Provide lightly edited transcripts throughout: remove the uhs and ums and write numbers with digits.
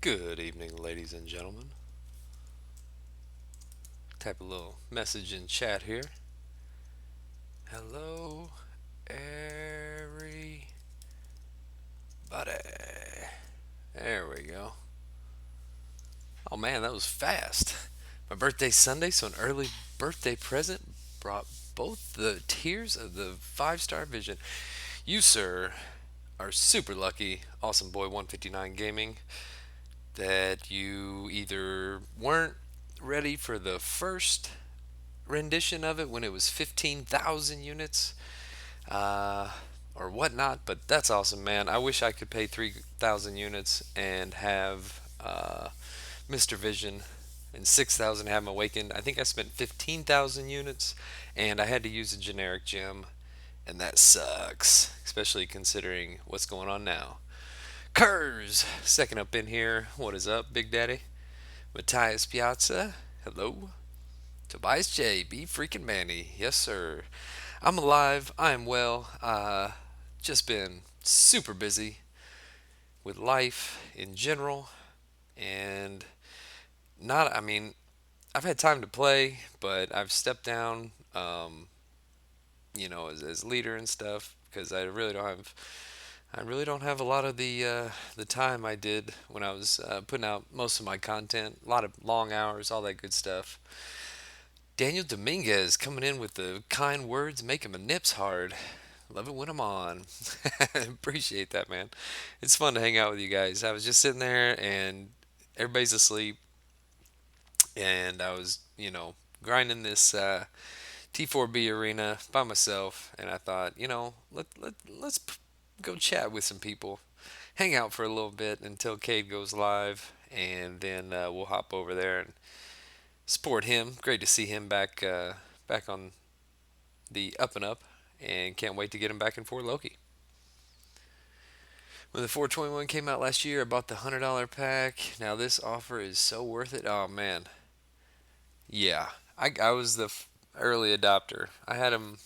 Good evening, ladies and gentlemen. Type a little message in chat here. Hello, everybody. There we go. Oh man, that was fast. My birthday's Sunday, so an early birthday present brought both the tiers of the five-star vision. You, sir, are super lucky, Awesome Boy 159 Gaming, that you either weren't ready for the first rendition of it when it was 15,000 units uh, or whatnot, but that's awesome, man. I wish I could pay 3,000 units and have Mr. Vision and 6,000 have him awakened. I think I spent 15,000 units and I had to use a generic gem, and that sucks, especially considering what's going on now. Kurz, second up in here. What is up, Big Daddy? Matthias Piazza, hello. Tobias J, be freaking Manny, yes sir. I'm alive. I am well. Just been super busy with life in general, and not. I mean, I've had time to play, but I've stepped down. As leader and stuff because I really don't have a lot of the time I did when I was putting out most of my content. A lot of long hours, all that good stuff. Daniel Dominguez coming in with the kind words, making my nips hard. Love it when I'm on. Appreciate that, man. It's fun to hang out with you guys. I was just sitting there and everybody's asleep, and I was, grinding this T4B arena by myself, and I thought, let's go chat with some people, hang out for a little bit until Cade goes live, and then we'll hop over there and support him. Great to see him back on the up and up, and can't wait to get him back in for Loki. When the 421 came out last year, I bought the $100 pack. Now this offer is so worth it. Oh man, yeah. I was the early adopter. I had him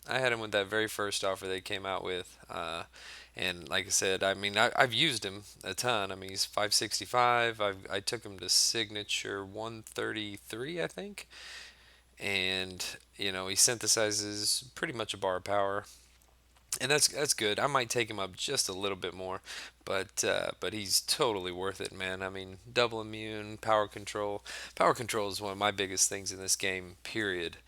with that very first offer they came out with. And like I said, I mean, I've used him a ton. I mean, he's 565. I took him to signature 133, I think. And, he synthesizes pretty much a bar of power. And that's good. I might take him up just a little bit more, but he's totally worth it, man. I mean, double immune, power control. Power control is one of my biggest things in this game. Period.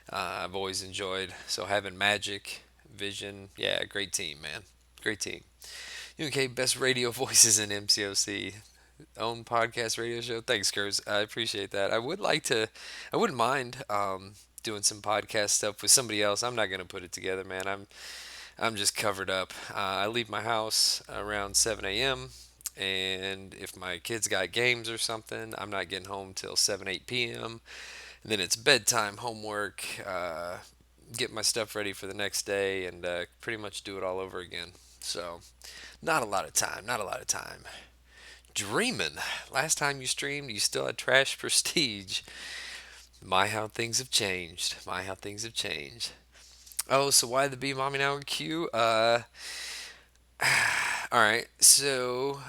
I've always enjoyed. So having magic, vision, yeah, great team, man. Great team. UK best radio voices in MCOC. Own podcast radio show. Thanks, Kurz. I appreciate that. I wouldn't mind doing some podcast stuff with somebody else. I'm not gonna put it together, man. I'm just covered up. I leave my house around 7 a.m. And if my kids got games or something, I'm not getting home till 7, 8 p.m. And then it's bedtime, homework, get my stuff ready for the next day, and pretty much do it all over again. So, not a lot of time. Not a lot of time. Dreaming. Last time you streamed, you still had trash prestige. My, how things have changed. My, how things have changed. Oh, so why the B mommy now in Q? All right. So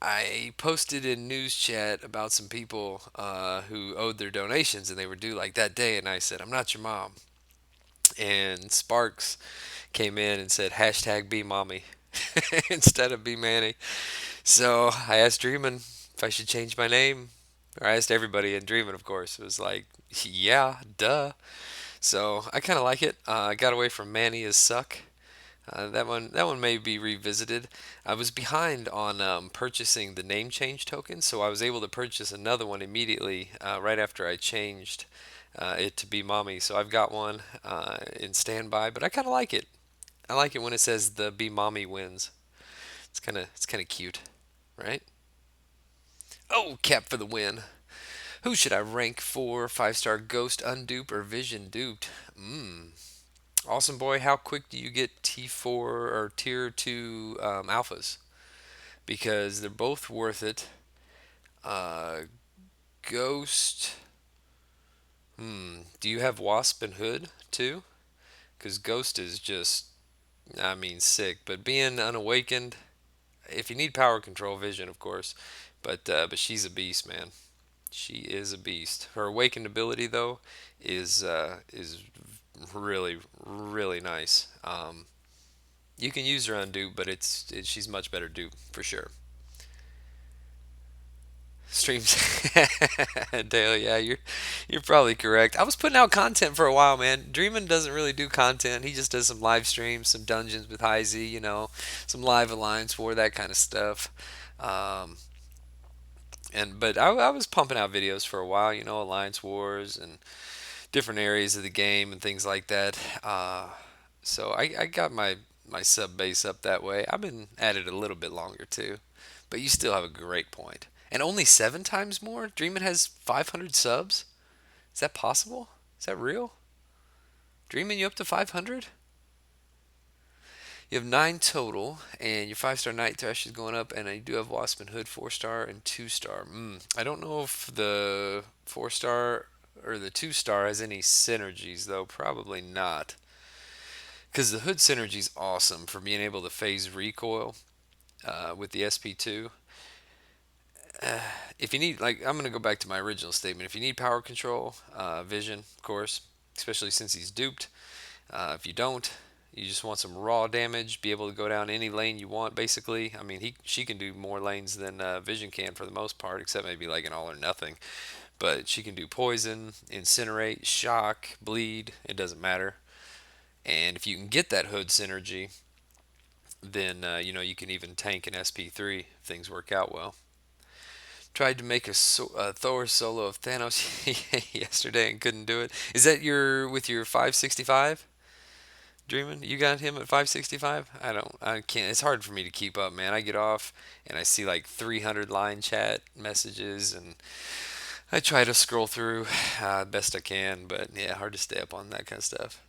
I posted in news chat about some people who owed their donations and they were due like that day, and I said, "I'm not your mom." And Sparks came in and said hashtag B mommy instead of B Manny. So I asked Dreamin if I should change my name. Or I asked everybody, and Dreamin, of course, was like, "Yeah, duh." So I kind of like it. I got away from Manny as suck. That one may be revisited. I was behind on purchasing the name change token, so I was able to purchase another one immediately right after I changed it to be mommy. So I've got one in standby, but I kind of like it. I like it when it says the be mommy wins. It's kind of cute, right? Oh, cap for the win. Who should I rank for 5-star ghost undupe or vision duped? Awesome boy, how quick do you get T4 or tier 2 alphas? Because they're both worth it. Uh, Ghost. Do you have Wasp and Hood too? Because Ghost is just, I mean, sick. But being unawakened, if you need power control, Vision, of course. But she's a beast, man. She is a beast. Her awakened ability though is really really nice. You can use her on dupe, but she's much better dupe for sure. Streams Dale, yeah, you're probably correct. I was putting out content for a while, man. Dreamin' doesn't really do content. He just does some live streams, some dungeons with Heisey, some live Alliance War, that kind of stuff. Um, but I was pumping out videos for a while, Alliance Wars and different areas of the game and things like that. So I got my sub base up that way. I've been at it a little bit longer too, but you still have a great point. And only 7 times more? Dreamin' has 500 subs? Is that possible? Is that real? Dreamin', you up to 500? You have 9 total, and your 5-star Night Thresh is going up, and I do have Wasp and Hood 4-star and 2-star. I don't know if the 4-star or the 2-star has any synergies, though. Probably not. Because the Hood synergy is awesome for being able to phase recoil with the SP2. If you need, like, I'm going to go back to my original statement. If you need power control, vision, of course, especially since he's duped. If you don't, you just want some raw damage, be able to go down any lane you want, basically. I mean, she can do more lanes than Vision can for the most part, except maybe like an all or nothing. But she can do poison, incinerate, shock, bleed. It doesn't matter. And if you can get that hood synergy, then you can even tank an SP3 if things work out well. Tried to make a Thor solo of Thanos yesterday and couldn't do it. Is that with your 565? Dreaming, you got him at 565? I can't. It's hard for me to keep up, man. I get off and I see like 300 line chat messages, and I try to scroll through best I can, but yeah, hard to stay up on that kind of stuff.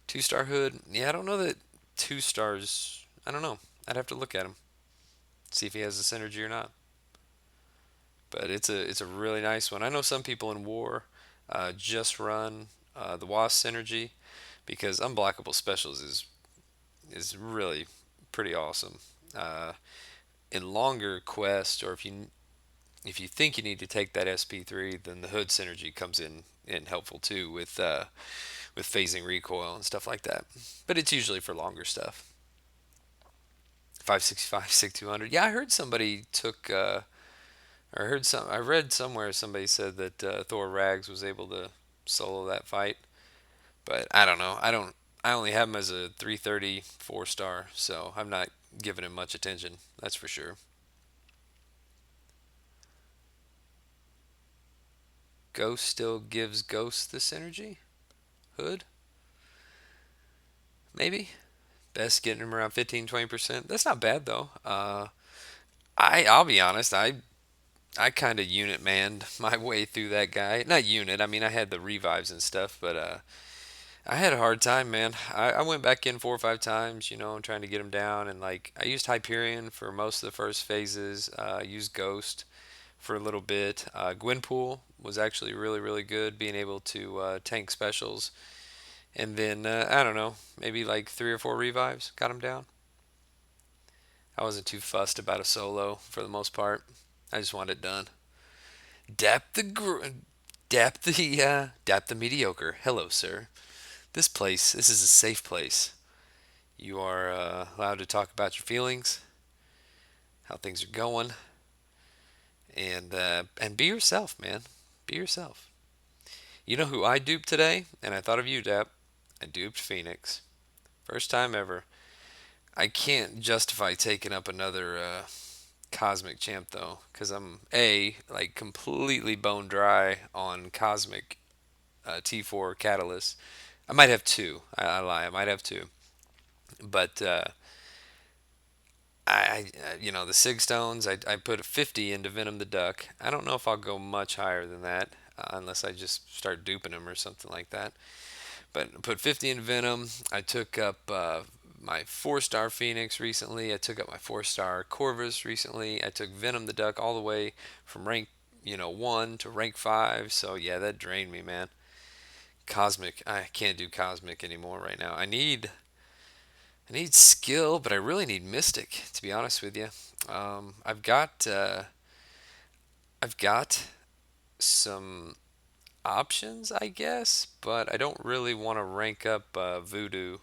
2-star hood, yeah, I don't know that 2 stars. I don't know. I'd have to look at him, see if he has a synergy or not. But it's a really nice one. I know some people in war just run the Wasp synergy because unblockable specials is really pretty awesome. Uh, in longer quests, or if you think you need to take that SP3, then the hood synergy comes in helpful too with phasing recoil and stuff like that. But it's usually for longer stuff. 565, 6200. Yeah, I heard somebody took. I heard some. I read somewhere somebody said that Thor Rags was able to solo that fight, but I don't know. I don't. I only have him as a 330 4-star, so I'm not giving him much attention. That's for sure. Ghost still gives Ghost the synergy. Hood, maybe. Best getting him around 15-20%. That's not bad though. I'll be honest. I kind of unit manned my way through that guy. Not unit. I mean, I had the revives and stuff, but I had a hard time, man. I went back in 4 or 5 times, trying to get him down, and like I used Hyperion for most of the first phases. I used Ghost for a little bit. Gwenpool was actually really really good, being able to tank specials, and then I don't know, maybe like 3 or 4 revives got him down. I wasn't too fussed about a solo for the most part. I just wanted it done. Dap the dap the mediocre. Hello, sir. This is a safe place. You are allowed to talk about your feelings, how things are going, and be yourself, man. Be yourself. You know who I duped today? And I thought of you, Dap. I duped Phoenix. First time ever. I can't justify taking up another Cosmic Champ though, because I'm like completely bone dry on Cosmic T4 Catalyst. I might have two. I lie. I might have two, but the Sig Stones, I put a 50 into Venom the Duck. I don't know if I'll go much higher than that unless I just start duping him or something like that. But I put 50 in Venom. I took up my 4-star Phoenix recently. I took up my 4-star Corvus recently. I took Venom the Duck all the way from rank 1 to rank 5. So yeah, that drained me, man. Cosmic, I can't do Cosmic anymore right now. I need skill, but I really need Mystic, to be honest with you. I've got I've got some options, I guess, but I don't really want to rank up Voodoo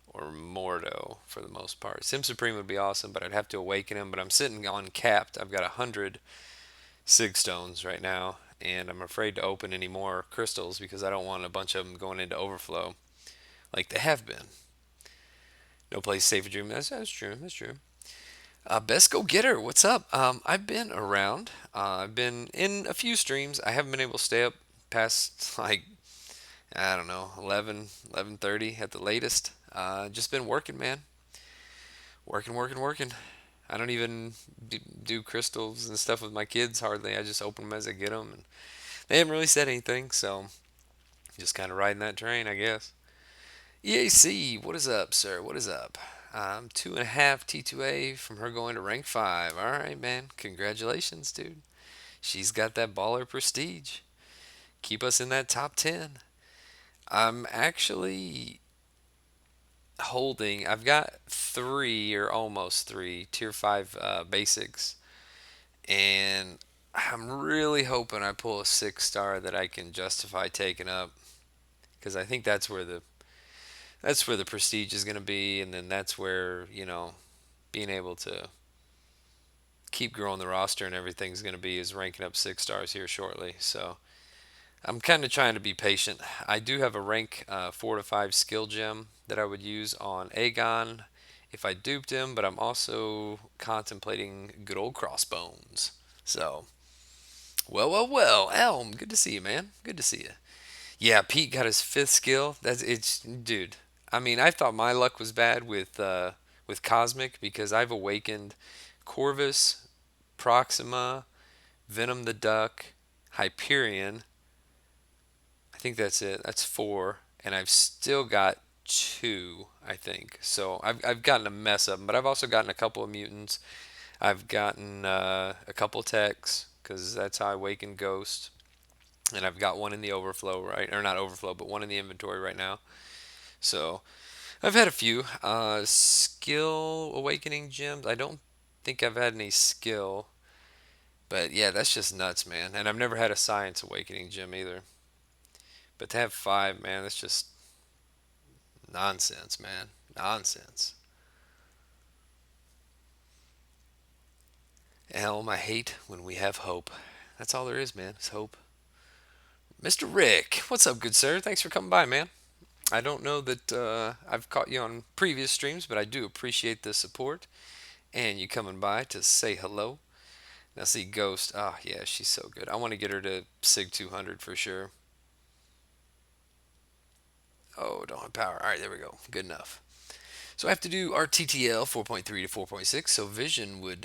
or Mordo for the most part. Sim Supreme would be awesome, but I'd have to awaken him. But I'm sitting on capped. I've got 100 Sig Stones right now, and I'm afraid to open any more crystals because I don't want a bunch of them going into overflow like they have been. No place safe for dreaming. That's true. That's true. Best go getter. What's up? I've been around. I've been in a few streams. I haven't been able to stay up past like I don't know 11, 11:30 at the latest. Just been working, man. Working, working, working. I don't even do crystals and stuff with my kids hardly. I just open them as I get them, and they haven't really said anything. So just kind of riding that train, I guess. EAC, what is up, sir? What is up? I'm 2.5 T2A from her going to rank 5. All right, man. Congratulations, dude. She's got that baller prestige. Keep us in that top 10. I'm actually holding, I've got three or almost three tier 5 basics, and I'm really hoping I pull a 6 star that I can justify taking up because I think that's where the prestige is going to be, and then that's where being able to keep growing the roster and everything's going to be is ranking up 6 stars here shortly. So I'm kind of trying to be patient. I do have a rank 4 to 5 skill gem that I would use on Aegon if I duped him, but I'm also contemplating good old crossbones. So, well, well, well, Elm, good to see you, man. Good to see you. Yeah, Pete got his 5th skill. Dude. I mean, I thought my luck was bad with Cosmic because I've awakened Corvus, Proxima, Venom the Duck, Hyperion. I think that's it. That's 4, and I've still got 2. I think so. I've gotten a mess of them, but I've also gotten a couple of mutants. I've gotten a couple techs because that's how I awaken Ghost, and I've got one in the overflow, right? Or not overflow, but one in the inventory right now. So I've had a few skill awakening gems. I don't think I've had any skill, but yeah, that's just nuts, man. And I've never had a science awakening gem either. But to have 5, man, that's just nonsense, man. Nonsense. Elm, I hate when we have hope. That's all there is, man. It's hope. Mr. Rick, what's up, good sir? Thanks for coming by, man. I don't know that I've caught you on previous streams, but I do appreciate the support and you coming by to say hello. Now, see, Ghost. Ah, yeah, she's so good. I want to get her to Sig 200 for sure. Oh, don't have power. All right, there we go. Good enough. So I have to do our TTL 4.3 to 4.6. So Vision would,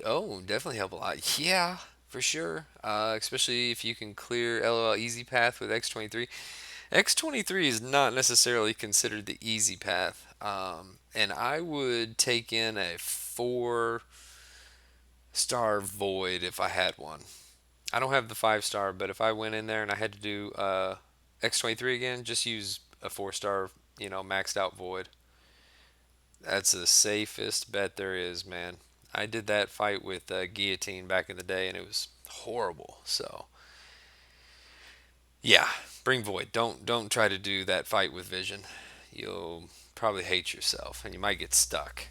definitely help a lot. Yeah, for sure. Especially if you can clear LOL Easy Path with X23. X23 is not necessarily considered the easy path. And I would take in a 4 star Void if I had one. I don't have the 5 star, but if I went in there and I had to do X23 again, just use a 4 star, maxed out Void. That's the safest bet there is, man. I did that fight with Guillotine back in the day, and it was horrible. So, yeah, bring Void. Don't try to do that fight with Vision. You'll probably hate yourself, and you might get stuck.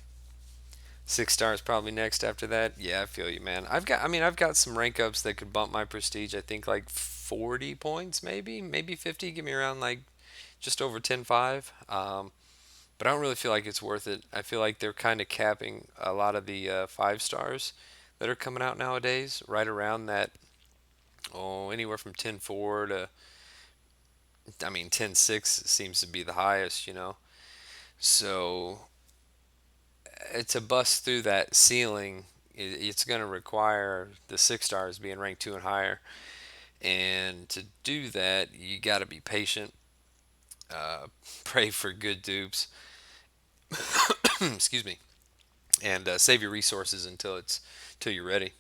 6 stars probably next after that. Yeah, I feel you, man. I've got some rank ups that could bump my prestige. I think like 40 points, maybe 50. Give me around like just over 10.5. But I don't really feel like it's worth it. I feel like they're kind of capping a lot of the 5 stars that are coming out nowadays, right around that. Oh, anywhere from 10.4 to 10.6 seems to be the highest. So to bust through that ceiling, it's going to require the 6 stars being ranked 2 and higher. And to do that, you got to be patient. Pray for good dupes. Excuse me. And save your resources until you're ready.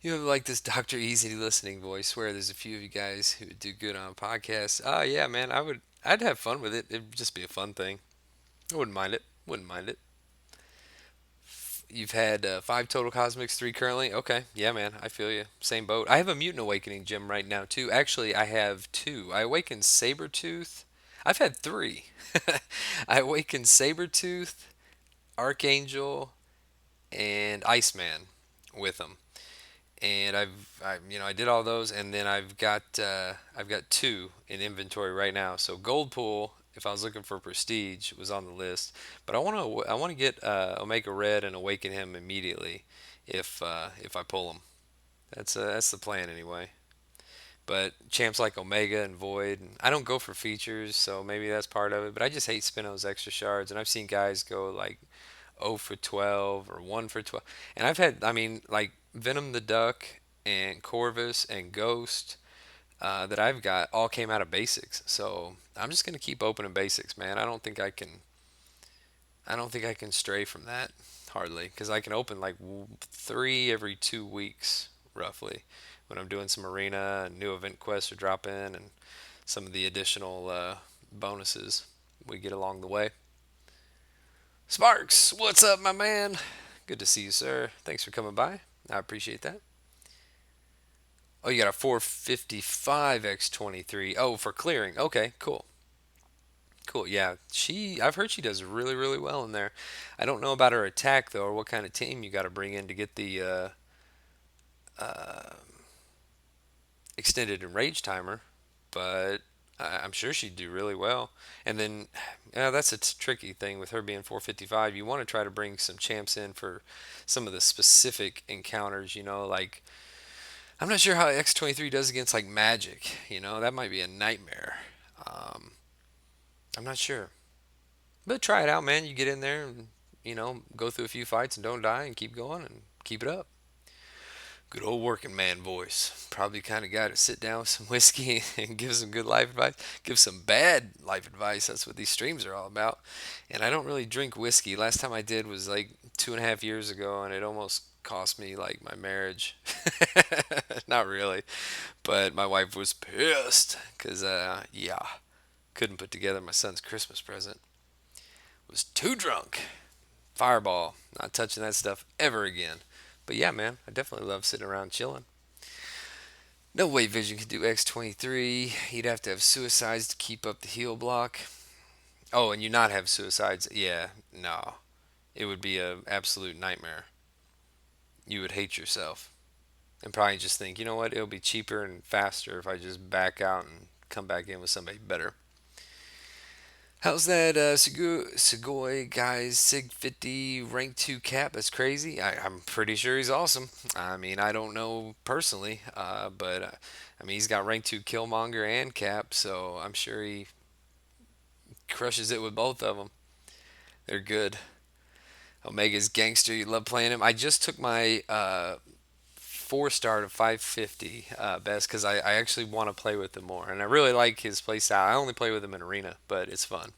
You have like this Doctor Easy listening voice. Swear there's a few of you guys who would do good on a podcast. Oh yeah, man, I'd have fun with it. It'd just be a fun thing. I wouldn't mind it. Wouldn't mind it. You've had five total cosmics, three currently. Okay, yeah, man, I feel you. Same boat. I have a mutant awakening gem right now too. Actually, I have two. I awakened Sabretooth. I've had three. I awakened Sabretooth, Archangel, and Iceman with them. And I did all those, and then I've got two in inventory right now. So Gold Pool, if I was looking for Prestige, was on the list, but I want to get Omega Red and awaken him immediately, if I pull him. That's the plan anyway. But champs like Omega and Void, and I don't go for features, so maybe that's part of it. But I just hate spinning those extra shards, and I've seen guys go like 0 for 12 or 1 for 12. And I've had, I mean, like Venom the Duck and Corvus and Ghost that I've got all came out of basics. So I'm just going to keep opening basics, man. I don't think I can stray from that hardly because I can open like three every 2 weeks roughly when I'm doing some arena and new event quests are drop in and some of the additional bonuses we get along the way. Sparks, what's up, my man? Good to see you, sir. Thanks for coming by. I appreciate that. Oh, you got a 455 X23. Oh, for clearing. Okay, cool. Cool. Yeah, I've heard she does really, really well in there. I don't know about her attack though, or what kind of team you got to bring in to get the uh, extended enrage timer, but I'm sure she'd do really well. And then, yeah, that's a tricky thing with her being 455. You want to try to bring some champs in for some of the specific encounters. Like I'm not sure how X23 does against like magic. That might be a nightmare. Um, I'm not sure, but try it out, man. You get in there and go through a few fights and don't die and keep going and keep it up. Good old working man voice. Probably the kind of guy to sit down with some whiskey and give some good life advice. Give some bad life advice. That's what these streams are all about. And I don't really drink whiskey. Last time I did was like 2.5 years ago, and it almost cost me like my marriage. Not really, but my wife was pissed because, yeah, couldn't put together my son's Christmas present. Was too drunk. Fireball. Not touching that stuff ever again. But yeah, man, I definitely love sitting around chilling. No way Vision could do X23. He'd have to have suicides to keep up the heal block. Oh, and you not have suicides. Yeah, no. It would be a absolute nightmare. You would hate yourself. And probably just think, you know what, it'll be cheaper and faster if I just back out and come back in with somebody better. How's that Sugoi guys Sig 50 rank 2 cap? That's crazy. I'm pretty sure he's awesome. I mean, I don't know personally, but I mean, he's got rank 2 Killmonger and cap, so I'm sure he crushes it with both of them. They're good. Omega's gangster. You love playing him. I just took my 4 star to 550 best because I actually want to play with him more, and I really like his play style. I only play with him in arena, but it's fun.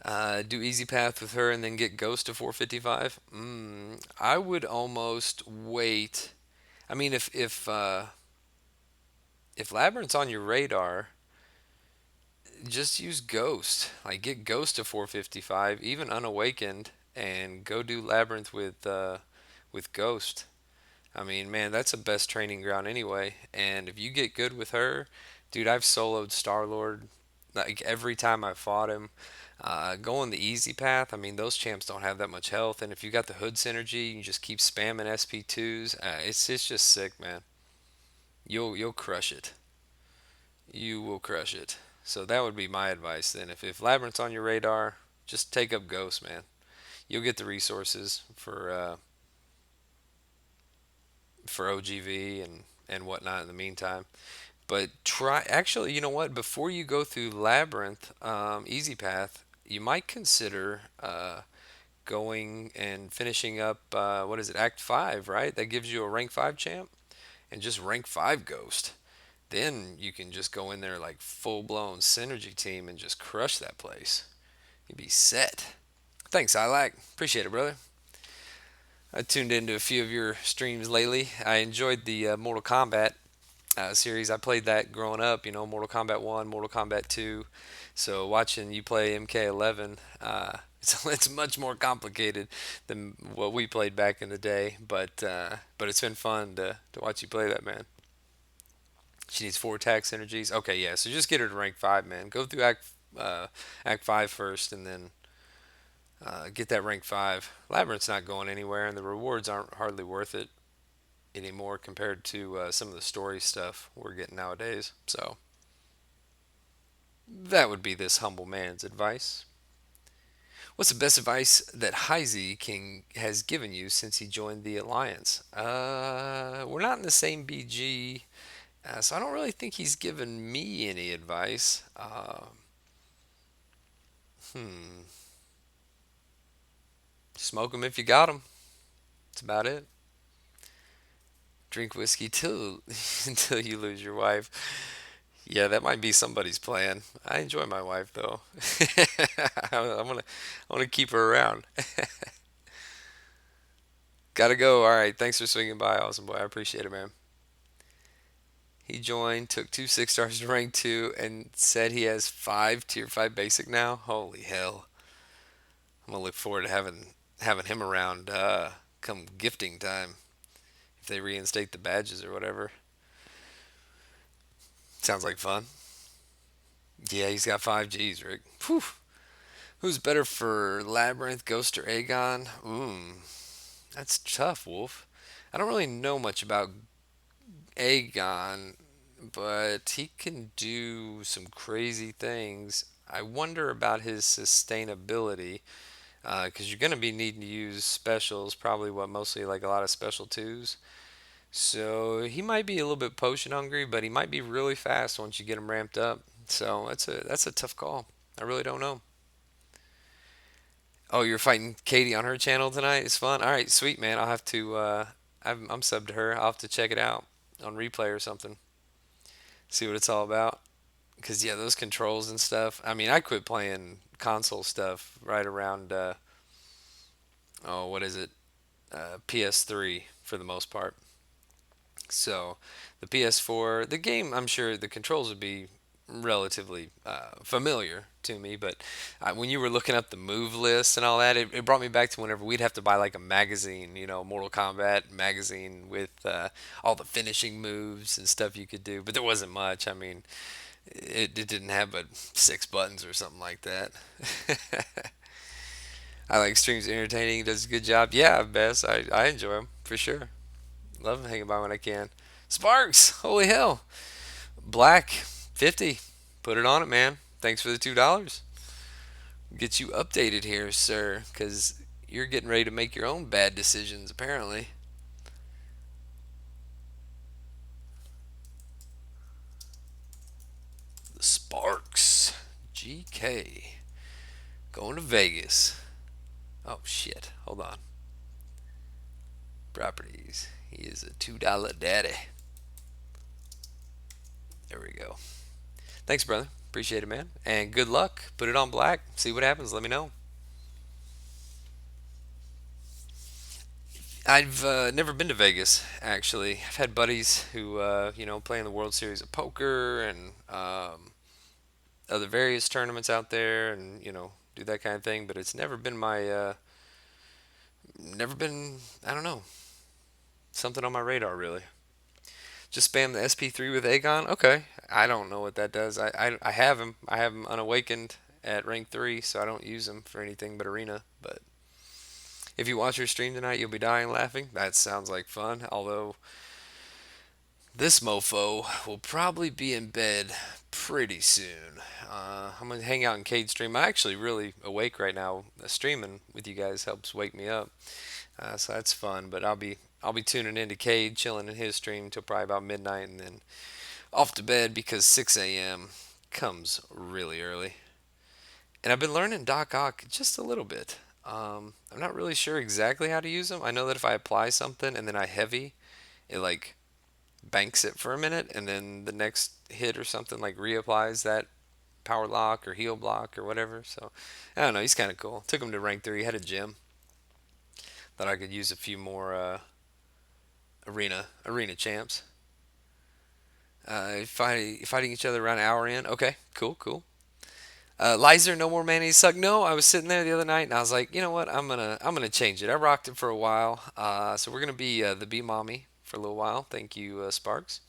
Do easy path with her and then get ghost to 455. I would almost wait. I mean, if labyrinth's on your radar, just use ghost. Like get ghost to 455, even unawakened, and go do labyrinth with ghost. I mean, man, that's the best training ground anyway. And if you get good with her, dude, I've soloed Star Lord like every time I fought him. Going the easy path, I mean, those champs don't have that much health, and if you got the hood synergy, you just keep spamming SP2s. It's just sick, man. You'll crush it. You will crush it. So that would be my advice then. If Labyrinth's on your radar, just take up Ghost, man. You'll get the resources for OGV and whatnot in the meantime. But try actually, you know what? Before you go through Labyrinth, Easy Path, you might consider going and finishing up what is it, Act 5, right? That gives you a rank 5 champ and just rank 5 Ghost. Then you can just go in there like full blown synergy team and just crush that place. You'd be set. Thanks, I appreciate it, brother. I tuned into a few of your streams lately. I enjoyed the Mortal Kombat series. I played that growing up, Mortal Kombat 1, Mortal Kombat 2. So watching you play MK11, It's much more complicated than what we played back in the day, but it's been fun to watch you play that, man. She needs four tax energies. Okay, yeah. So just get her to rank five, man. Go through Act Five first, and then get that rank five. Labyrinth's not going anywhere, and the rewards aren't hardly worth it anymore compared to some of the story stuff we're getting nowadays. So that would be this humble man's advice. What's the best advice that Heisey King has given you since he joined the Alliance? We're not in the same BG, so I don't really think he's given me any advice. Hmm. Smoke 'em if you got 'em. That's about it. Drink whiskey till until you lose your wife. Yeah, that might be somebody's plan. I enjoy my wife though. I want to keep her around. Gotta go. All right. Thanks for swinging by, awesome boy. I appreciate it, man. He joined, took two 6 stars to rank two, and said he has five tier five basic now. Holy hell! I'm gonna look forward to having him around come gifting time if they reinstate the badges or whatever. Sounds like fun. Yeah, he's got five G's, Rick. Whew. Who's better for Labyrinth, Ghost, or Aegon? That's tough, Wolf. I don't really know much about Aegon, but he can do some crazy things. I wonder about his sustainability because you're going to be needing to use specials, probably what mostly like a lot of special twos. So he might be a little bit potion hungry, but he might be really fast once you get him ramped up. So that's a tough call. I really don't know. Oh, you're fighting Katie on her channel tonight. It's fun. All right, sweet man. I'll have to. I'm subbed to her. I'll have to check it out on replay or something. See what it's all about. Cause yeah, those controls and stuff. I mean, I quit playing console stuff right around. Oh, what is it? PS3 for the most part. So the PS4, the game, I'm sure the controls would be relatively familiar to me, but when you were looking up the move list and all that, it brought me back to whenever we'd have to buy like a magazine, Mortal Kombat magazine with all the finishing moves and stuff you could do, but there wasn't much. I mean, it didn't have but six buttons or something like that. I like streams entertaining, does a good job. Yeah, Bess, I enjoy them for sure. Love hanging by when I can. Sparks, holy hell. Black, 50. Put it on it, man. Thanks for the $2. Get you updated here, sir, because you're getting ready to make your own bad decisions, apparently. The Sparks. GK. Going to Vegas. Oh, shit. Hold on. Properties. He is a $2 daddy. There we go. Thanks, brother. Appreciate it, man. And good luck. Put it on black. See what happens. Let me know. I've never been to Vegas, actually. I've had buddies who, play in the World Series of Poker and other various tournaments out there and, do that kind of thing. But it's never been, I don't know, something on my radar, really. Just spam the SP3 with Aegon? Okay. I don't know what that does. I have him. I have him unawakened at rank 3, so I don't use him for anything but arena. But if you watch your stream tonight, you'll be dying laughing. That sounds like fun. Although this mofo will probably be in bed pretty soon. I'm gonna hang out in Cade's stream. I'm actually really awake right now. Streaming with you guys helps wake me up, so that's fun. But I'll be tuning into Cade, chilling in his stream till probably about midnight, and then off to bed because 6 a.m. comes really early. And I've been learning Doc Ock just a little bit. I'm not really sure exactly how to use them. I know that if I apply something and then I heavy, it like banks it for a minute, and then the next hit or something like reapplies that power lock or heal block or whatever. So I don't know. He's kind of cool. Took him to rank 3. He had a gym. Thought I could use a few more arena champs. Fighting each other around an hour in. Okay, cool, cool. Lizer, no more mayonnaise suck. No, I was sitting there the other night and I was like, you know what? I'm gonna change it. I rocked it for a while. So we're gonna be the bee mommy for a little while. Thank you, Sparks.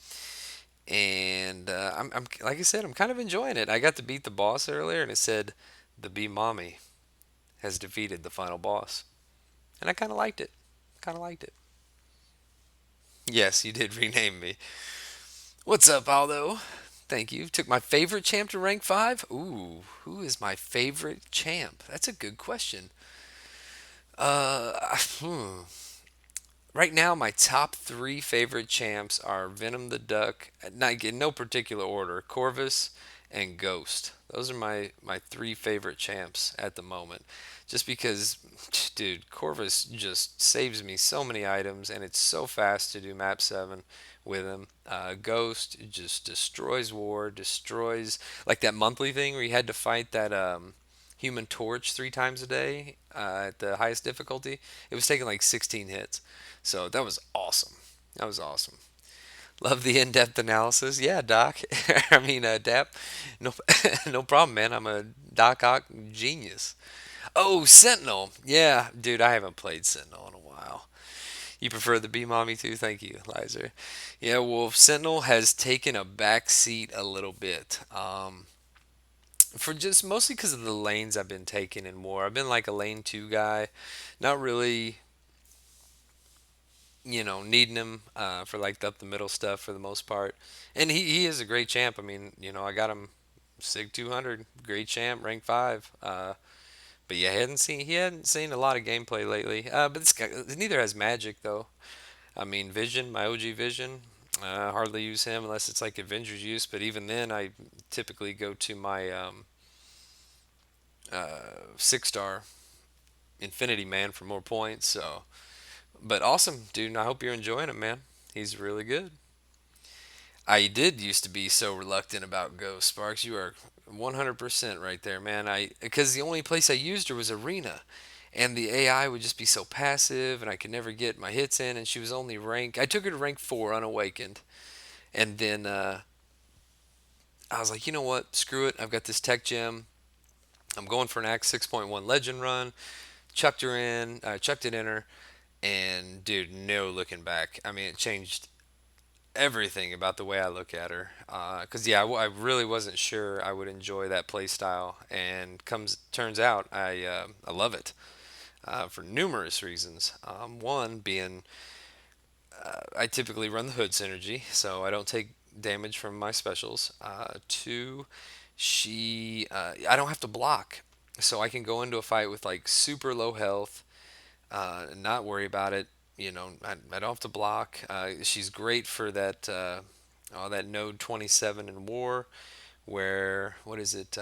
And I'm like I said, I'm kind of enjoying it. I got to beat the boss earlier, and it said the bee mommy has defeated the final boss, and I kind of liked it. Kind of liked it. Yes, you did rename me. What's up, Aldo? Thank you. Took my favorite champ to rank 5. Ooh, who is my favorite champ? That's a good question. Hmm. Right now, my top three favorite champs are Venom the Duck, not in no particular order, Corvus and Ghost. Those are my three favorite champs at the moment. Just because, dude, Corvus just saves me so many items, and it's so fast to do map 7 with him. Ghost just destroys war, destroys, like that monthly thing where you had to fight that Human Torch 3 times a day at the highest difficulty. It was taking like 16 hits. So that was awesome. That was awesome. Love the in-depth analysis. Yeah, Doc. I mean, Dap. No, no problem, man. I'm a Doc Ock genius. Oh, Sentinel. Yeah, dude, I haven't played Sentinel in a while. You prefer the B Mommy too? Thank you, Lizer. Yeah, well, Sentinel has taken a back seat a little bit. For just mostly because of the lanes I've been taking in war. I've been like a lane 2 guy, not really needing him for like the up the middle stuff for the most part. And he is a great champ. I mean, I got him Sig 200, great champ, rank 5. But yeah, he hadn't seen a lot of gameplay lately. But this guy neither has Magic though. I mean, Vision, my OG Vision. Hardly use him unless it's like Avengers use. But even then, I typically go to my 6-star Infinity Man for more points. So, but awesome, dude. And I hope you're enjoying it, man. He's really good. I did used to be so reluctant about Ghost Sparks. You are 100% right there, man. I because the only place I used her was Arena, and the AI would just be so passive, and I could never get my hits in. And she was only rank. I took her to rank 4 unawakened, and then I was like, you know what? Screw it. I've got this tech gem. I'm going for an Act 6.1 Legend run. Chucked her in. Chucked it in her, and dude, no looking back. I mean, it changed everything about the way I look at her. Because yeah, I really wasn't sure I would enjoy that play style, and turns out I love it for numerous reasons. One being I typically run the hood synergy, so I don't take damage from my specials. Two, I don't have to block, so I can go into a fight with like super low health, and not worry about it. I don't have to block. She's great for that node 27 in war, where what is it?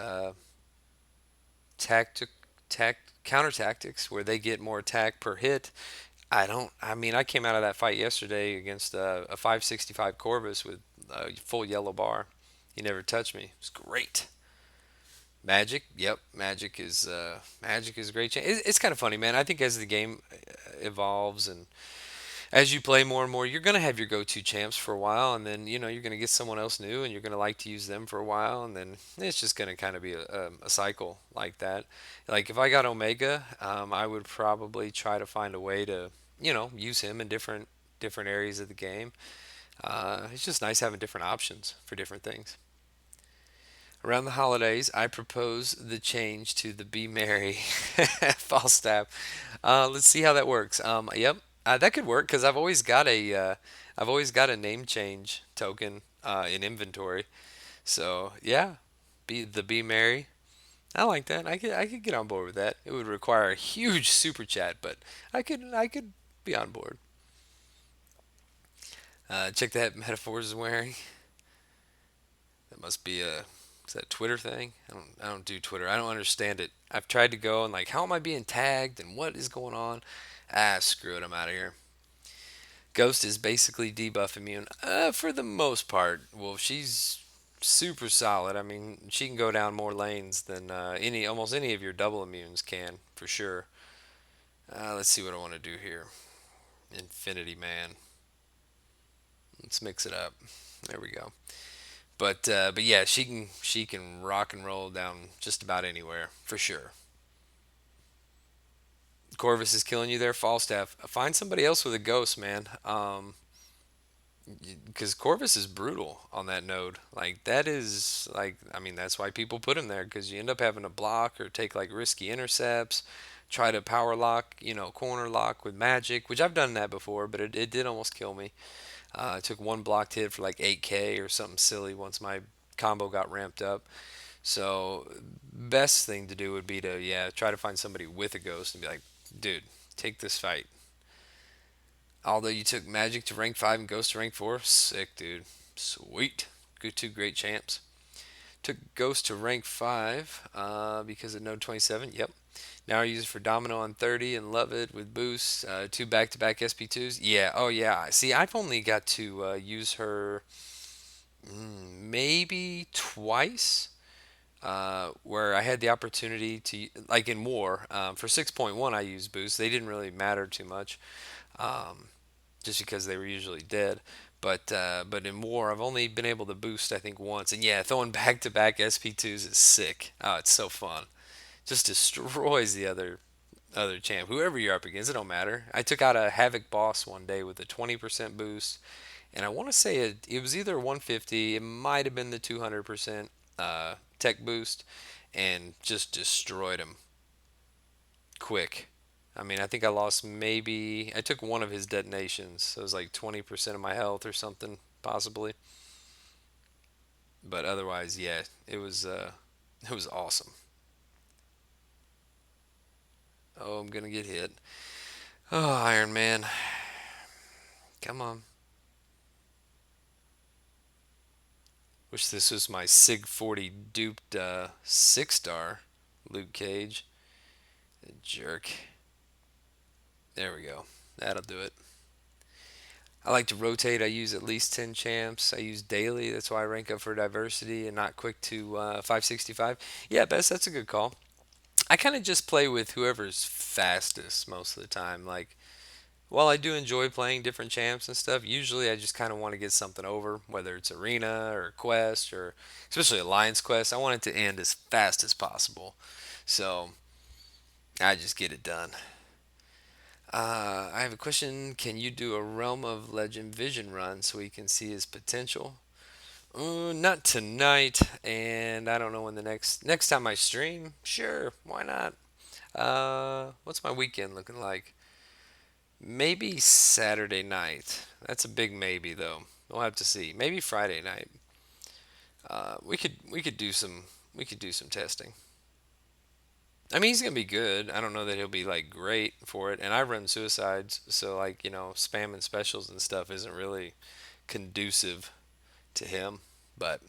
Tactic, counter tactics, where they get more attack per hit. I don't. I mean, I came out of that fight yesterday against a 565 Corvus with a full yellow bar. He never touched me. It's great. Magic, yep, Magic is a great. It's kind of funny, man. I think as the game evolves and as you play more and more, you're gonna have your go-to champs for a while, and then you're gonna get someone else new, and you're gonna like to use them for a while, and then it's just gonna kind of be a cycle like that. Like if I got Omega, I would probably try to find a way to use him in different areas of the game. It's just nice having different options for different things. Around the holidays, I propose the change to the Be Merry Falstaff. Let's see how that works. Yep, that could work because I've always got a name change token in inventory. So yeah, Be Merry. I like that. I could get on board with that. It would require a huge super chat, but I could be on board. Check that metaphors is wearing. That must be a is that a Twitter thing? I don't do Twitter. I don't understand it. I've tried to go and like how am I being tagged and what is going on? Screw it. I'm out of here. Ghost is basically debuff immune for the most part. Well, she's super solid. I mean, she can go down more lanes than almost any of your double immunes can for sure. Let's see what I want to do here. Infinity Man. Let's mix it up. There we go. But yeah, she can rock and roll down just about anywhere for sure. Corvus is killing you there, Falstaff. Find somebody else with a ghost, man. Because Corvus is brutal on that node. Like that is like I mean that's why people put him there because you end up having to block or take like risky intercepts, try to power lock, corner lock with magic, which I've done that before, but it did almost kill me. I took one blocked hit for like 8k or something silly once my combo got ramped up. So best thing to do would be to try to find somebody with a ghost and be like, dude, take this fight. Although you took Magic to rank 5 and Ghost to rank 4, sick, dude. Sweet. Good, two great champs. Took Ghost to rank 5 because of Node 27. Yep. Now I use it for Domino on 30 and love it with boosts. Two back to back SP2s. Yeah, oh yeah. See, I've only got to use her maybe twice where I had the opportunity to, like in War, for 6.1 I used boosts. They didn't really matter too much. Um, just because they were usually dead. But in War, I've only been able to boost I think once, and yeah, throwing back to back SP2s is sick. Oh, it's so fun. Just destroys the other champ, whoever you're up against. It don't matter. I took out a Havoc boss one day with a 20% boost, and I want to say it was either 150, it might have been the 200% tech boost, and just destroyed him quick. I mean, I think I lost maybe I took one of his detonations, so it was like 20% of my health or something, possibly. But otherwise, yeah, it was awesome. Oh, I'm gonna get hit. Oh, Iron Man, come on. Wish this was my Sig 40 duped 6-star Luke Cage. Jerk. There we go. That'll do it. I like to rotate. I use at least 10 champs. I use daily. That's why I rank up for diversity and not quick to 565. Yeah, Bess, that's a good call. I kind of just play with whoever's fastest most of the time. Like, while I do enjoy playing different champs and stuff, usually I just kind of want to get something over, whether it's arena or quest or especially alliance quest. I want it to end as fast as possible. So I just get it done. I have a question. Can you do a Realm of Legend vision run so we can see his potential? Not tonight, and I don't know when the next time I stream. Sure, why not? What's my weekend looking like? Maybe Saturday night. That's a big maybe though. We'll have to see. Maybe Friday night. We could do some testing. I mean, he's gonna be good. I don't know that he'll be like great for it. And I run suicides, so like spamming specials and stuff isn't really conducive to him. But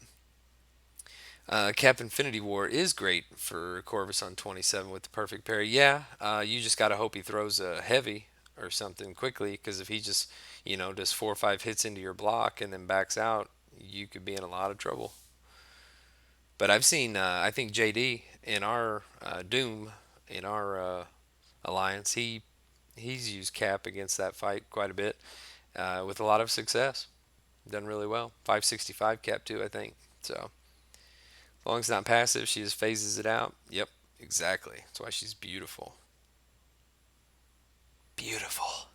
Cap Infinity War is great for Corvus on 27 with the perfect parry. Yeah, you just gotta hope he throws a heavy or something quickly, because if he just does 4 or 5 hits into your block and then backs out, you could be in a lot of trouble. But I've seen, I think JD in our Doom in our alliance, he's used Cap against that fight quite a bit with a lot of success. Done really well. 565 Cap too, I think. So as long as it's not passive, she just phases it out. Yep, exactly. That's why she's beautiful. Beautiful.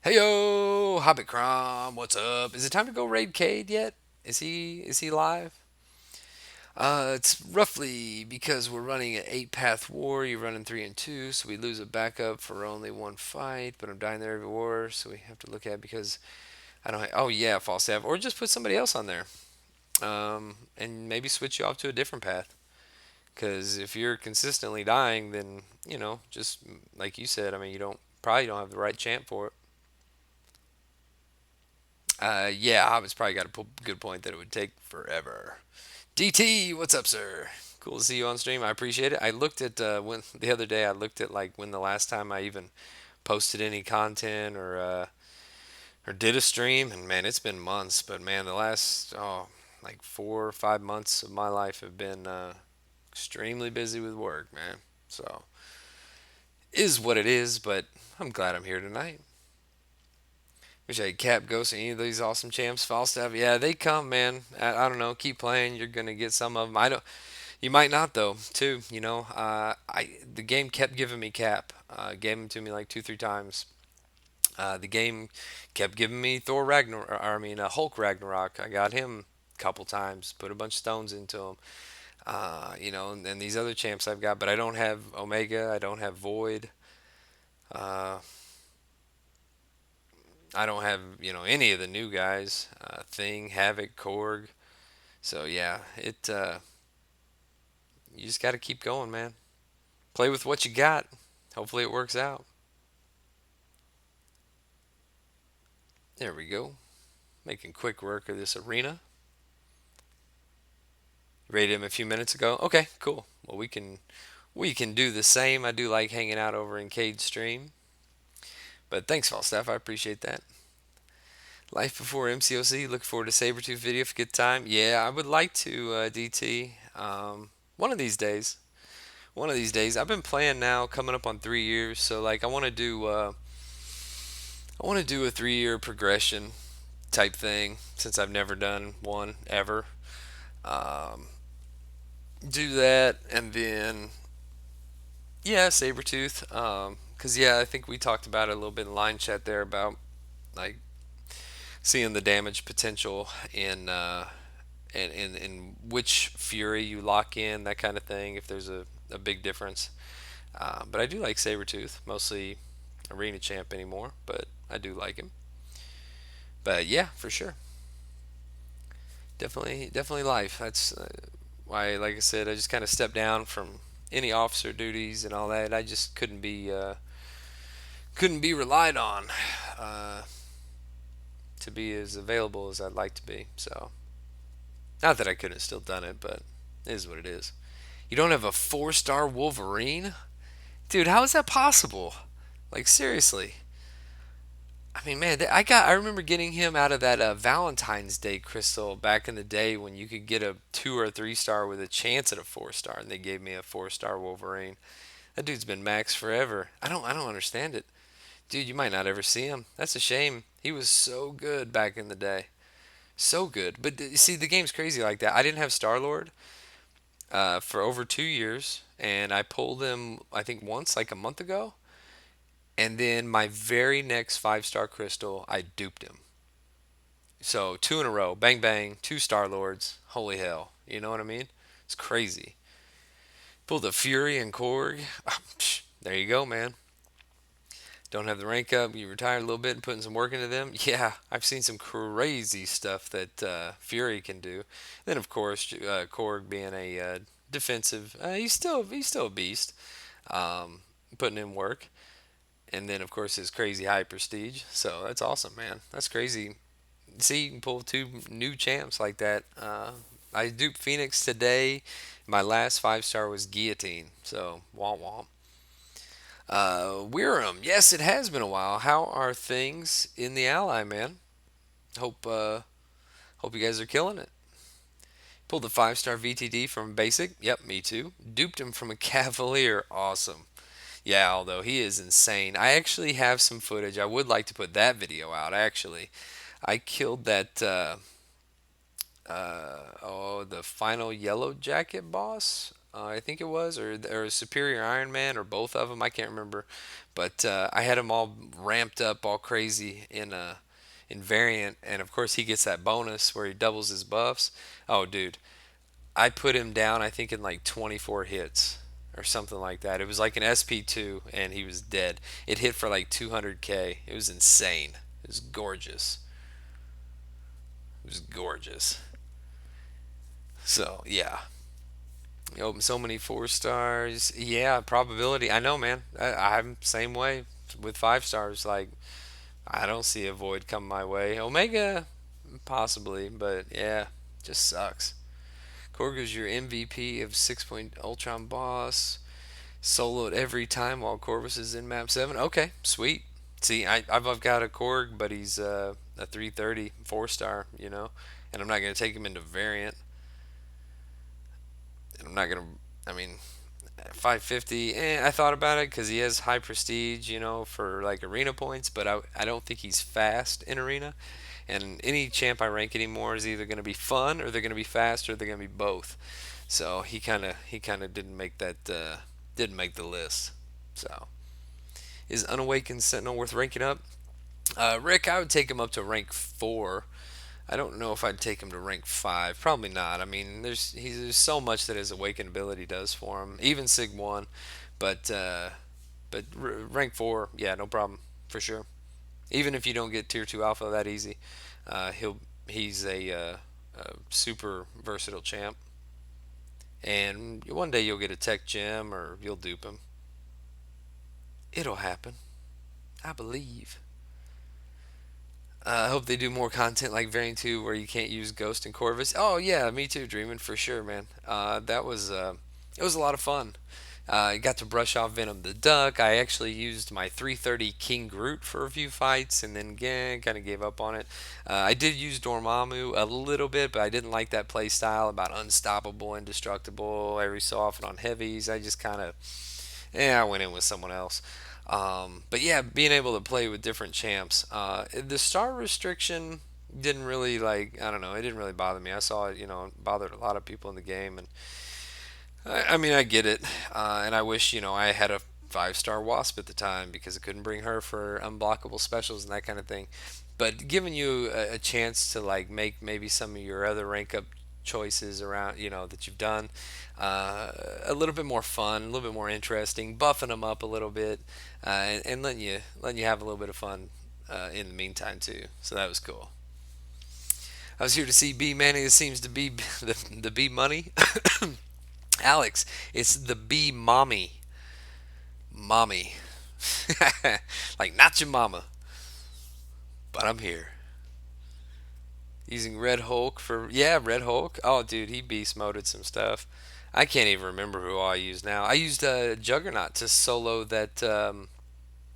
Hey yo, Hobbit Crom, what's up? Is it time to go raid Cade yet? Is he live? It's roughly because we're running an 8 path war. You're running 3 and 2, so we lose a backup for only one fight. But I'm dying there every war, so we have to look at it because I don't. Oh yeah, false staff, or just put somebody else on there, and maybe switch you off to a different path. Because if you're consistently dying, then just like you said, I mean, you don't have the right champ for it. Yeah, Hobbit's probably got a good point that it would take forever. DT, what's up, sir? Cool to see you on stream. I appreciate it. I looked at when the other day. I looked at like when the last time I even posted any content or did a stream, and man, it's been months. But man, the last like 4 or 5 months of my life have been extremely busy with work, man. So is what it is. But I'm glad I'm here tonight. Wish I had Cap Ghost or any of these awesome champs. Falstaff, yeah, they come, man. I don't know. Keep playing. You're gonna get some of them. I don't. You might not though. Too. The game kept giving me Cap. Gave him to me like 2, 3 times. The game kept giving me Thor Ragnar. Or, I mean, Hulk Ragnarok. I got him a couple times. Put a bunch of stones into him. And these other champs I've got, but I don't have Omega. I don't have Void. Uh, I don't have any of the new guys. Thing, Havoc, Korg. So yeah, it you just got to keep going, man. Play with what you got. Hopefully it works out. There we go. Making quick work of this arena. Rated him a few minutes ago. Okay, cool. Well, we can do the same. I do like hanging out over in Cade Stream. But thanks, Falstaff. I appreciate that. Life before MCOC. Look forward to Sabretooth video if you get time. Yeah, I would like to, DT. One of these days. One of these days. I've been playing now, coming up on 3 years. So like, I want to do a 3 year progression type thing since I've never done one ever. Um, do that and then yeah, Sabretooth. Cause yeah, I think we talked about it a little bit in line chat there about like seeing the damage potential in which Fury you lock in, that kind of thing, if there's a big difference. But I do like Sabretooth, mostly Arena Champ anymore, but I do like him. But yeah, for sure. Definitely life. That's why, like I said, I just kind of stepped down from any officer duties and all that. I just couldn't be relied on uh, to be as available as I'd like to be. So, not that I couldn't have still done it, but it is what it is. You don't have a 4-star Wolverine? Dude, how is that possible? Like, seriously. I mean, man, I remember getting him out of that Valentine's Day crystal back in the day when you could get a 2 or 3 star with a chance at a 4-star, and they gave me a 4-star Wolverine. That dude's been max forever. I don't understand it, dude. You might not ever see him. That's a shame. He was so good back in the day, so good. But see, the game's crazy like that. I didn't have Star Lord for over 2 years, and I pulled him I think once like a month ago, and then my very next 5-star crystal, I duped him. So two in a row, bang bang, two Star Lords. Holy hell, you know what I mean? It's crazy. Pulled the Fury and Korg. There you go, man. Don't have the rank up. You retired a little bit and putting some work into them. Yeah, I've seen some crazy stuff that Fury can do. Then of course, Korg being a defensive, he's still a beast. Um, Putting in work. And then of course his crazy high prestige. So that's awesome, man. That's crazy. See, you can pull two new champs like that. I duped Phoenix today. My last 5-star was Guillotine. So womp womp. Wirram, yes, it has been a while. How are things in the Ally, man? Hope you guys are killing it. Pulled the 5-star VTD from Basic. Yep, me too. Duped him from a Cavalier. Awesome. Yeah, although he is insane. I actually have some footage. I would like to put that video out. Actually, I killed that. The final Yellow Jacket boss. I think it was, or Superior Iron Man, or both of them. I can't remember, but I had them all ramped up, all crazy in variant, and of course he gets that bonus where he doubles his buffs. Oh, dude, I put him down. I think in like 24 hits or something like that. It was like an SP2, and he was dead. It hit for like 200k. It was insane. It was gorgeous. It was gorgeous. So yeah, so many 4 stars. Yeah, probability. I know, man. I'm same way with 5 stars. Like I don't see a void come my way. Omega, possibly, but yeah, just sucks. Korgo's your MVP of 6 point Ultron boss. Soloed every time while Corvus is in map 7. Okay, sweet. See, I've got a Korg, but he's a 330 4-star, and I'm not going to take him into variant. And I'm not going to, I mean, 550. I thought about it because he has high prestige, for like arena points, but I don't think he's fast in arena. And any champ I rank anymore is either going to be fun or they're going to be fast or they're going to be both. So he kind of didn't make the list. So is Unawakened Sentinel worth ranking up? Rick, I would take him up to rank 4. I don't know if I'd take him to rank 5. Probably not. I mean, there's so much that his awakened ability does for him. Even Sig 1, but rank 4, yeah, no problem for sure. Even if you don't get tier 2 alpha that easy, he's a super versatile champ. And one day you'll get a tech gem or you'll dupe him. It'll happen. I believe. I hope they do more content like Variant 2 where you can't use Ghost and Corvus. Oh yeah, me too, Dreaming for sure, man. That was it was a lot of fun. I got to brush off Venom the Duck. I actually used my 330 King Groot for a few fights, and then again, kind of gave up on it. I did use Dormammu a little bit, but I didn't like that play style about unstoppable, indestructible every so often on heavies. I just kind of, I went in with someone else. But yeah, being able to play with different champs. The star restriction didn't really I don't know, it didn't really bother me. I saw it, it bothered a lot of people in the game, and I mean, I get it, and I wish I had a 5-star Wasp at the time because I couldn't bring her for unblockable specials and that kind of thing. But giving you a chance to make maybe some of your other rank up choices around that you've done a little bit more fun, a little bit more interesting, buffing them up a little bit, and letting you have a little bit of fun in the meantime too. So that was cool. I was here to see B Manny. This seems to be the B money. Alex, it's the bee mommy. Mommy. Like, not your mama, but I'm here. Using Red Hulk for. Yeah, Red Hulk. Oh, dude, he beast moded some stuff. I can't even remember who I use now. I used Juggernaut to solo that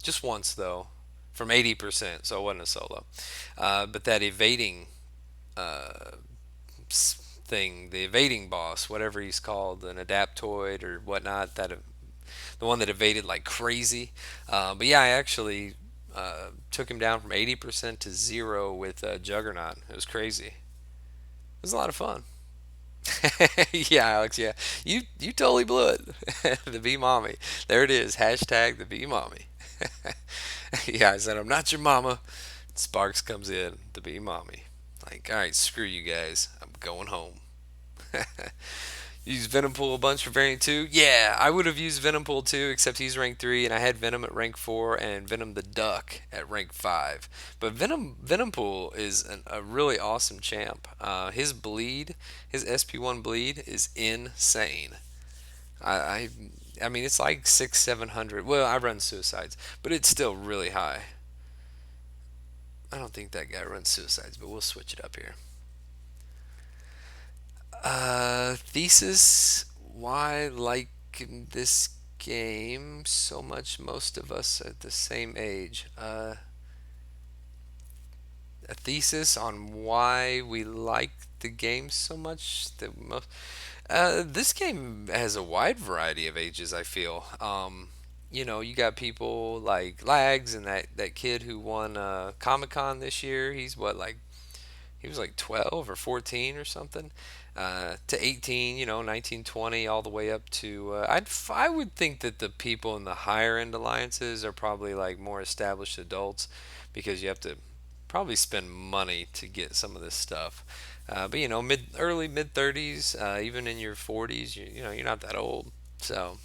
just once, though, from 80%, so it wasn't a solo. But that evading uh, thing, the evading boss, whatever he's called, an adaptoid or whatnot, the one that evaded like crazy. But yeah, I actually took him down from 80% to 0 with Juggernaut. It was crazy. It was a lot of fun. Yeah, Alex. Yeah, you totally blew it. The bee mommy. There it is. Hashtag the bee mommy. Yeah, I said I'm not your mama. Sparks comes in. The bee mommy. Like, all right, screw you guys. I'm going home. Use Venompool a bunch for variant 2? Yeah, I would have used Venompool too, except he's rank 3, and I had Venom at rank 4 and Venom the Duck at rank 5. But Venompool is a really awesome champ. His bleed, his SP1 bleed, is insane. I, I, I mean, it's like 700. Well, I run suicides, but it's still really high. I don't think that guy runs suicides, but we'll switch it up here. Thesis, why like this game so much? Most of us at the same age. A thesis on why we like the game so much. This game has a wide variety of ages, I feel. You got people like Lags and that kid who won Comic Con this year. He's what, like, he was like 12 or 14 or something, to 18, 19, 20, all the way up to. I would think that the people in the higher end alliances are probably like more established adults because you have to probably spend money to get some of this stuff. But early mid 30s, even in your 40s, you're not that old. So,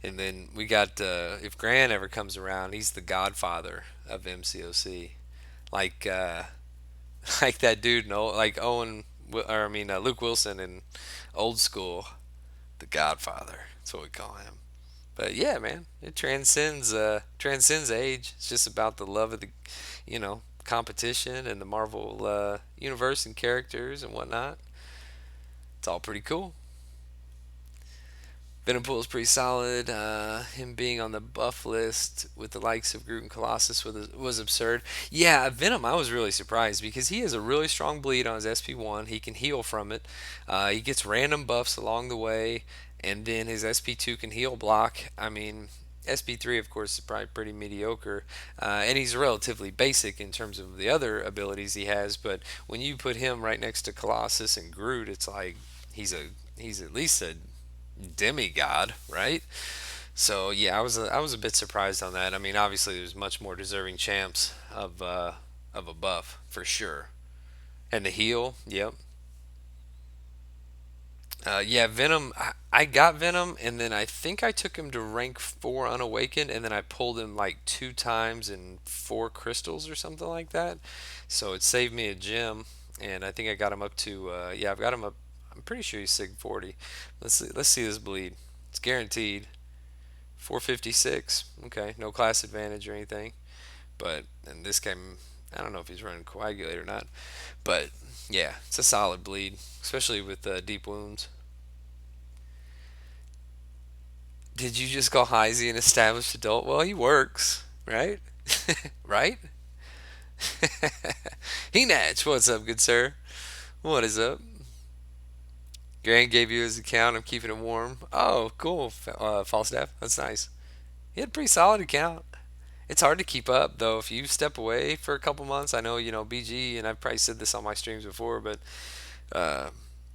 and then we got if Grant ever comes around, he's the godfather of MCOC. Like like that dude, no, like or I mean Luke Wilson in Old School, the Godfather. That's what we call him. But yeah, man, it transcends age. It's just about the love of the, competition and the Marvel universe and characters and whatnot. It's all pretty cool. Venompool is pretty solid. Him being on the buff list with the likes of Groot and Colossus was absurd. Yeah, Venom, I was really surprised because he has a really strong bleed on his SP1. He can heal from it. He gets random buffs along the way, and then his SP2 can heal block. I mean, SP3, of course, is probably pretty mediocre, and he's relatively basic in terms of the other abilities he has. But when you put him right next to Colossus and Groot, it's like he's at least a demigod, right? So yeah, I was a bit surprised on that. I mean, obviously there's much more deserving champs of a buff for sure. And the heal, yep. Yeah, Venom. I got Venom, and then I think I took him to rank 4 unawakened, and then I pulled him like 2 times in 4 crystals or something like that. So it saved me a gem, and I think I got him up to yeah, I've got him up. I'm pretty sure he's Sig 40. Let's see this bleed. It's guaranteed 456. Okay, no class advantage or anything, but in this game, I don't know if he's running coagulate or not, but yeah, it's a solid bleed, especially with deep wounds. Did you just go Heisey an established adult? Well, he works, right? Right? He Natch, what's up, good sir? What is up? Grant gave you his account. I'm keeping it warm. Oh, cool. Falstaff. That's nice. He had a pretty solid account. It's hard to keep up, though, if you step away for a couple months. I know, BG, and I've probably said this on my streams before, but uh,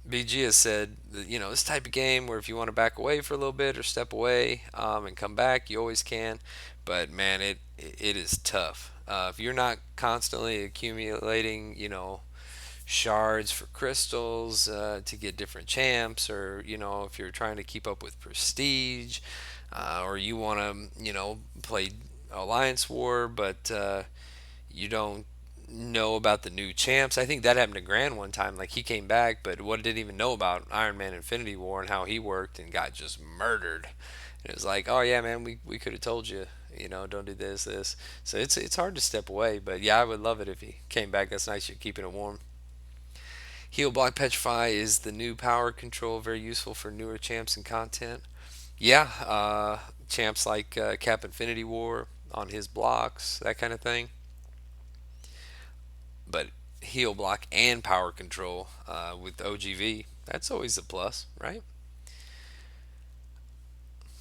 BG has said that, this type of game where if you want to back away for a little bit or step away and come back, you always can. But man, it is tough. If you're not constantly accumulating, shards for crystals to get different champs, or if you're trying to keep up with prestige, or you want to, play Alliance War, but you don't know about the new champs. I think that happened to Grand one time. Like he came back, but what didn't even know about Iron Man Infinity War and how he worked and got just murdered. And it was like, oh yeah, man, we could have told you, don't do this. So it's hard to step away, but yeah, I would love it if he came back. That's nice. You're keeping it warm. Heal Block Petrify is the new power control, very useful for newer champs and content. Yeah, champs like Cap Infinity War on his blocks, that kind of thing. But heal block and power control with OGV, that's always a plus, right?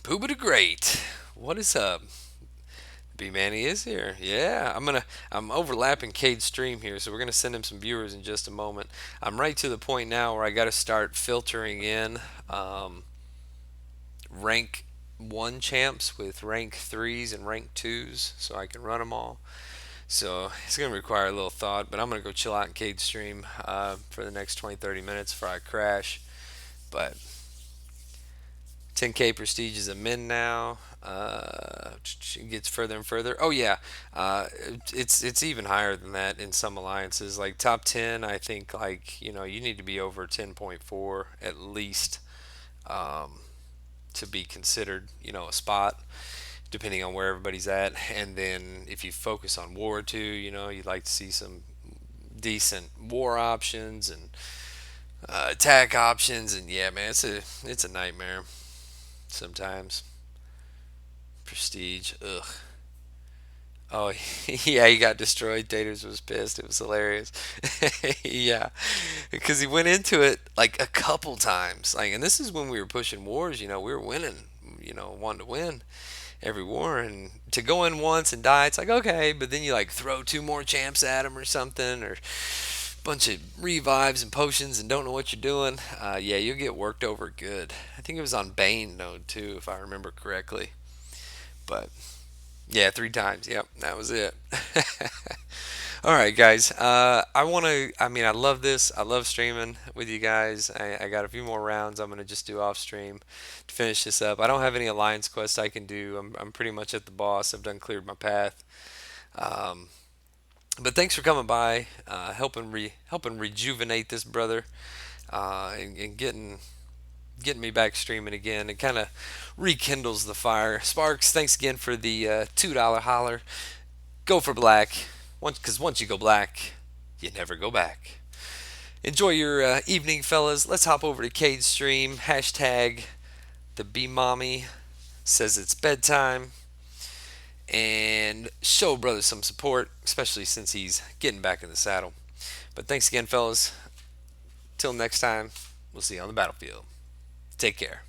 Pooba the Great, what is up? B Manny is here. Yeah, I'm overlapping Cade's stream here, so we're gonna send him some viewers in just a moment. I'm right to the point now where I got to start filtering in rank one champs with rank threes and rank twos, so I can run them all. So it's going to require a little thought, but I'm going to go chill out in Cade's stream for the next 20, 30 minutes before I crash. But 10K prestige is a min now. It gets further and further. Oh yeah, it's even higher than that in some alliances. Like top 10, I think like you need to be over 10.4 at least um, to be considered a spot, depending on where everybody's at. And then if you focus on war too, you'd like to see some decent war options and attack options. And yeah, man, it's a nightmare sometimes. Prestige, ugh. Oh yeah, he got destroyed. Taters was pissed. It was hilarious. Yeah, because he went into it like a couple times. Like, and this is when we were pushing wars. We were winning. Wanting to win every war, and to go in once and die, it's like okay, but then you like throw 2 more champs at him or something, or a bunch of revives and potions and don't know what you're doing. Yeah, you'll get worked over good. I think it was on Bane node too, if I remember correctly. But yeah, 3 times. Yep, that was it. All right, guys. I want to. I mean, I love this. I love streaming with you guys. I got a few more rounds. I'm gonna just do off stream to finish this up. I don't have any alliance quests I can do. I'm pretty much at the boss. I've done cleared my path. Um, but thanks for coming by, helping rejuvenate this brother, and getting me back streaming again. It kind of rekindles the fire. Sparks, thanks again for the $2 holler. Go for black, because once you go black, you never go back. Enjoy your evening, fellas. Let's hop over to Cade's stream. Hashtag The bee mommy says it's bedtime, and show brother some support, especially since he's getting back in the saddle. But thanks again, fellas. Till next time, we'll see you on the battlefield. Take care.